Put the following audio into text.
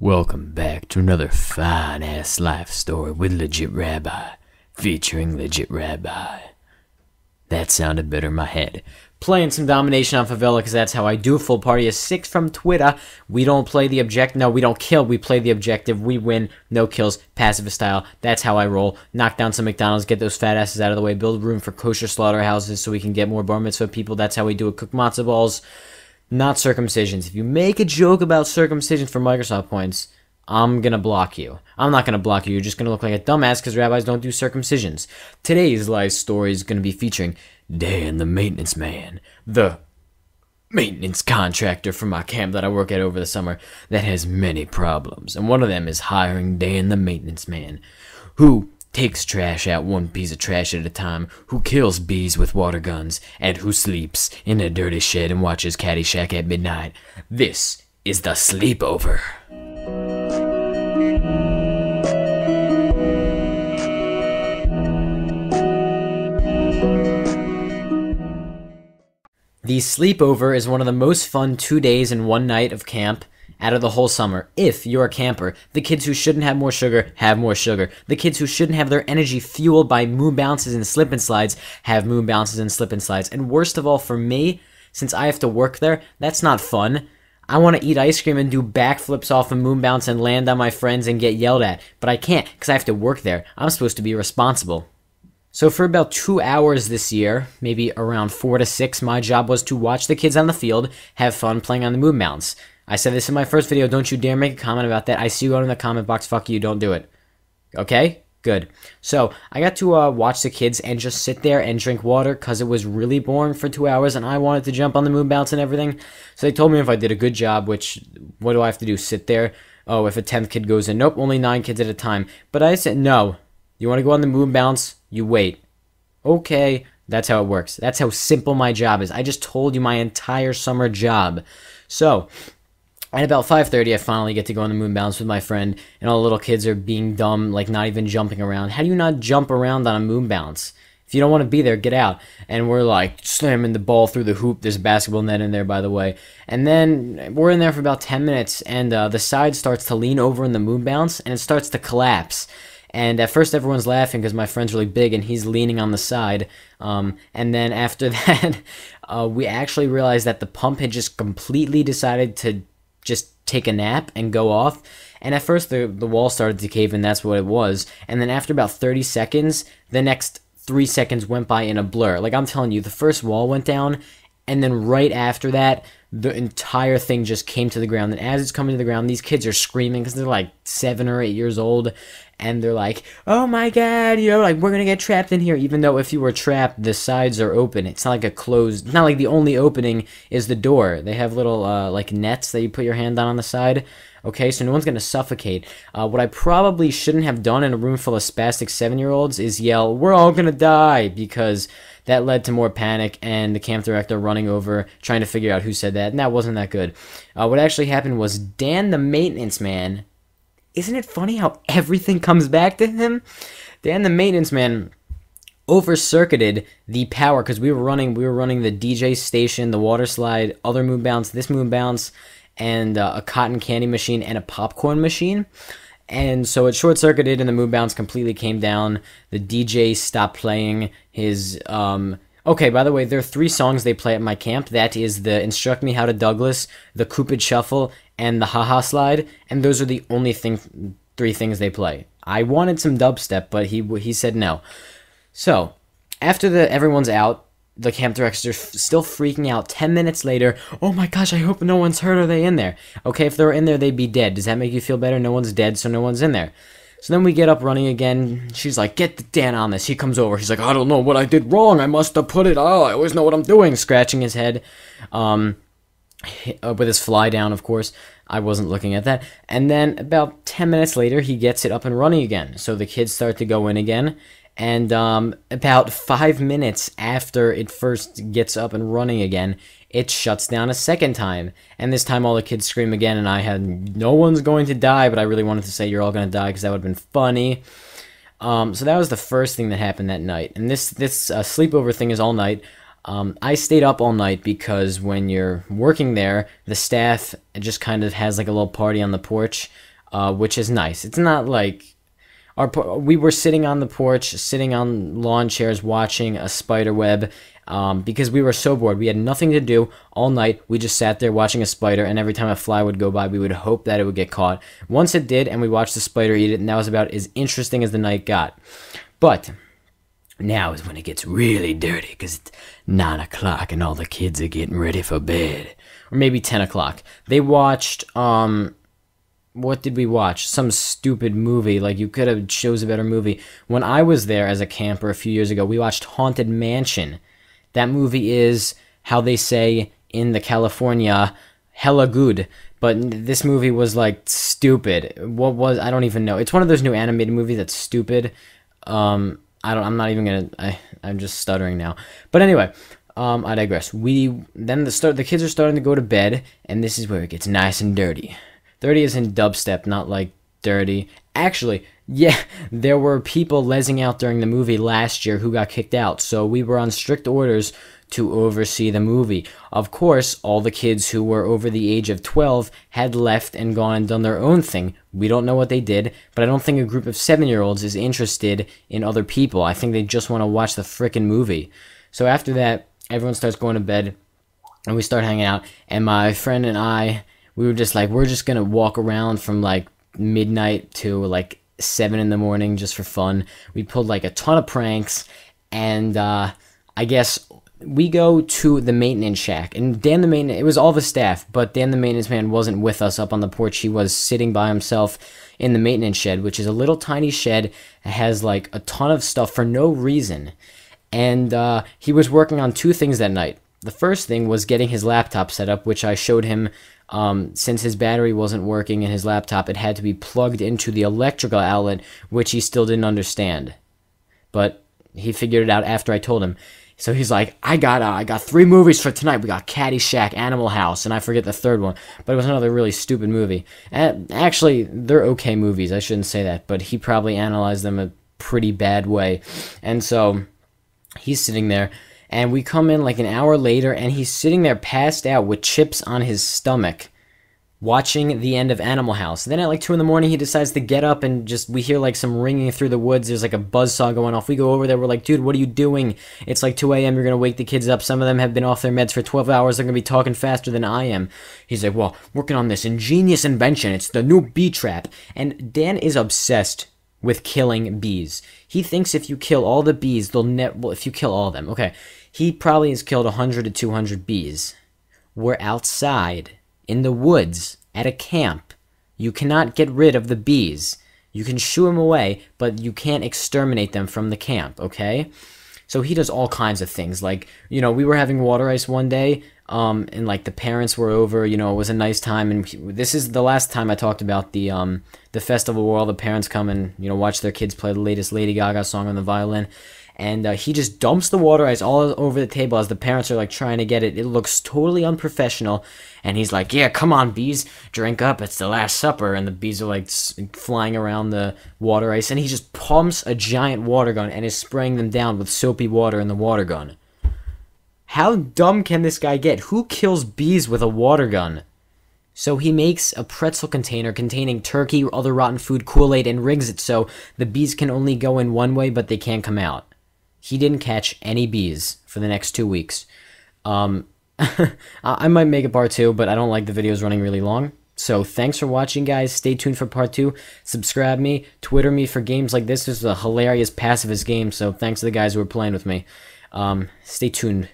Welcome back to another fine-ass life story with Legit Rabbi, featuring Legit Rabbi. That sounded better in my head. Playing some domination on favela because that's how I do. Full party of 6 from Twitter. We don't play the objective. No, we don't kill. We play the objective. We win. No kills. Pacifist style. That's how I roll. Knock down some McDonald's. Get those fat asses out of the way. Build room for kosher slaughterhouses so we can get more bar mitzvah people. That's how we do it. Cook matzo balls. Not circumcisions. If you make a joke about circumcision for Microsoft points, I'm gonna block you. I'm not gonna block you. You're just gonna look like a dumbass because rabbis don't do circumcisions. Today's life story is gonna be featuring Dan the maintenance man, the maintenance contractor for my camp that I work at over the summer that has many problems. And one of them is hiring Dan the maintenance man, who takes trash out one piece of trash at a time, who kills bees with water guns, and who sleeps in a dirty shed and watches Caddyshack at midnight. This is the Sleepover. The Sleepover is one of the most fun 2 days and 1 night of camp out of the whole summer. If you're a camper, the kids who shouldn't have more sugar have more sugar. The kids who shouldn't have their energy fueled by moon bounces and slip and slides have moon bounces and slip and slides. And worst of all for me, since I have to work there, that's not fun. I want to eat ice cream and do backflips off a moon bounce and land on my friends and get yelled at. But I can't because I have to work there. I'm supposed to be responsible. So for about 2 hours this year, maybe around 4 to 6, my job was to watch the kids on the field have fun playing on the moon bounce. I said this in my first video, don't you dare make a comment about that. I see you out in the comment box, fuck you, don't do it. Okay? Good. So, I got to watch the kids and just sit there and drink water because it was really boring for 2 hours and I wanted to jump on the moon bounce and everything. So they told me if I did a good job, which, what do I have to do, sit there? Oh, if a 10th kid goes in, nope, only 9 kids at a time. But I said, no, you want to go on the moon bounce? You wait. Okay, that's how it works. That's how simple my job is. I just told you my entire summer job. So, at about 5:30, I finally get to go on the moon bounce with my friend, and all the little kids are being dumb, like not even jumping around. How do you not jump around on a moon bounce? If you don't want to be there, get out. And we're like slamming the ball through the hoop. There's a basketball net in there, by the way. And then we're in there for about 10 minutes, and the side starts to lean over in the moon bounce, and it starts to collapse. And at first everyone's laughing because my friend's really big and he's leaning on the side. And then after that, we actually realized that the pump had just completely decided to just take a nap and go off. And at first the wall started to cave in, that's what it was. And then after about 30 seconds, the next 3 seconds went by in a blur. Like I'm telling you, the first wall went down, and then right after that, the entire thing just came to the ground. And as it's coming to the ground, these kids are screaming because they're like 7 or 8 years old. And they're like, oh my god, you know, like, we're gonna get trapped in here. Even though if you were trapped, the sides are open. It's not like a closed, it's not like the only opening is the door. They have little, like, nets that you put your hand on the side. Okay, so no one's gonna suffocate. What I probably shouldn't have done in a room full of spastic 7-year-olds is yell, we're all gonna die, because that led to more panic and the camp director running over, trying to figure out who said that, and that wasn't that good. What actually happened was Dan the maintenance man. Isn't it funny how everything comes back to him? Dan the maintenance man over-circuited the power because we were running the DJ station, the water slide, other moon bounce, this moon bounce, and a cotton candy machine and a popcorn machine. And so it short-circuited and the moon bounce completely came down. The DJ stopped playing his okay, by the way, there are 3 songs they play at my camp. That is the Instruct Me How to Douglas, the Cupid Shuffle, and the Haha Slide. And those are the only 3 things they play. I wanted some dubstep, but he said no. So, after everyone's out, the camp director's still freaking out. 10 minutes later, oh my gosh, I hope no one's hurt. Are they in there? Okay, if they were in there, they'd be dead. Does that make you feel better? No one's dead, so no one's in there. So then we get up running again. She's like, get the Dan on this. He comes over. He's like, I don't know what I did wrong. I must have put it. Oh, I always know what I'm doing. Scratching his head. With his fly down, of course. I wasn't looking at that. And then about 10 minutes later, he gets it up and running again. So the kids start to go in again. And about 5 minutes after it first gets up and running again, it shuts down a second time. And this time all the kids scream again, and I had, no one's going to die, but I really wanted to say you're all going to die because that would have been funny. So that was the first thing that happened that night. And this sleepover thing is all night. I stayed up all night because when you're working there, the staff just kind of has like a little party on the porch, which is nice. It's not like we were sitting on the porch, sitting on lawn chairs, watching a spider web, because we were so bored. We had nothing to do all night. We just sat there watching a spider, and every time a fly would go by, we would hope that it would get caught. Once it did, and we watched the spider eat it, and that was about as interesting as the night got. But now is when it gets really dirty, because it's 9 o'clock and all the kids are getting ready for bed. Or maybe 10 o'clock. They watched, what did we watch? Some stupid movie. Like, you could have chose a better movie. When I was there as a camper a few years ago, we watched Haunted Mansion. That movie is, how they say in the California, hella good. But this movie was, like, stupid. I don't even know. It's one of those new animated movies that's stupid. I'm not even gonna, I'm just stuttering now. But anyway, I digress. The kids are starting to go to bed, and this is where it gets nice and dirty. Dirty is in dubstep, not like dirty. Actually, yeah, there were people lezzing out during the movie last year who got kicked out, so we were on strict orders to oversee the movie. Of course, all the kids who were over the age of 12 had left and gone and done their own thing. We don't know what they did, but I don't think a group of 7-year-olds is interested in other people. I think they just want to watch the frickin' movie. So after that, everyone starts going to bed, and we start hanging out, and my friend and I, we were just like, we're just gonna walk around from like midnight to like 7 in the morning just for fun. We pulled like a ton of pranks, and I guess we go to the maintenance shack, and Dan it was all the staff, but Dan the maintenance man wasn't with us up on the porch. He was sitting by himself in the maintenance shed, which is a little tiny shed that has like a ton of stuff for no reason. And he was working on 2 things that night. The first thing was getting his laptop set up, which I showed him. Since his battery wasn't working in his laptop, it had to be plugged into the electrical outlet, which he still didn't understand. But he figured it out after I told him. So he's like, I got 3 movies for tonight. We got Caddyshack, Animal House, and I forget the third one. But it was another really stupid movie. And actually, they're okay movies. I shouldn't say that. But he probably analyzed them a pretty bad way. And so he's sitting there. And we come in like an hour later, and he's sitting there passed out with chips on his stomach, watching the end of Animal House. Then at like 2 in the morning, he decides to get up, and we hear like some ringing through the woods. There's like a buzzsaw going off. We go over there. We're like, dude, what are you doing? It's like 2 a.m. You're going to wake the kids up. Some of them have been off their meds for 12 hours. They're going to be talking faster than I am. He's like, well, working on this ingenious invention. It's the new bee trap. And Dan is obsessed with killing bees. He thinks if you kill all the bees, if you kill all of them, okay. He probably has killed 100 to 200 bees. We're outside, in the woods, at a camp. You cannot get rid of the bees. You can shoo them away, but you can't exterminate them from the camp, okay? So he does all kinds of things. Like, you know, we were having water ice one day, and like the parents were over, you know, it was a nice time. And this is the last time I talked about the festival where all the parents come and, you know, watch their kids play the latest Lady Gaga song on the violin. And he just dumps the water ice all over the table as the parents are like trying to get it. It looks totally unprofessional. And he's like, yeah, come on, bees, drink up. It's the Last Supper. And the bees are like flying around the water ice. And he just pumps a giant water gun and is spraying them down with soapy water in the water gun. How dumb can this guy get? Who kills bees with a water gun? So he makes a pretzel container containing turkey or other rotten food, Kool-Aid, and rigs it so the bees can only go in one way, but they can't come out. He didn't catch any bees for the next 2 weeks. I might make a part 2, but I don't like the videos running really long. So thanks for watching, guys. Stay tuned for part 2. Subscribe me, Twitter me for games like this. This is a hilarious pacifist game, so thanks to the guys who are playing with me. Stay tuned.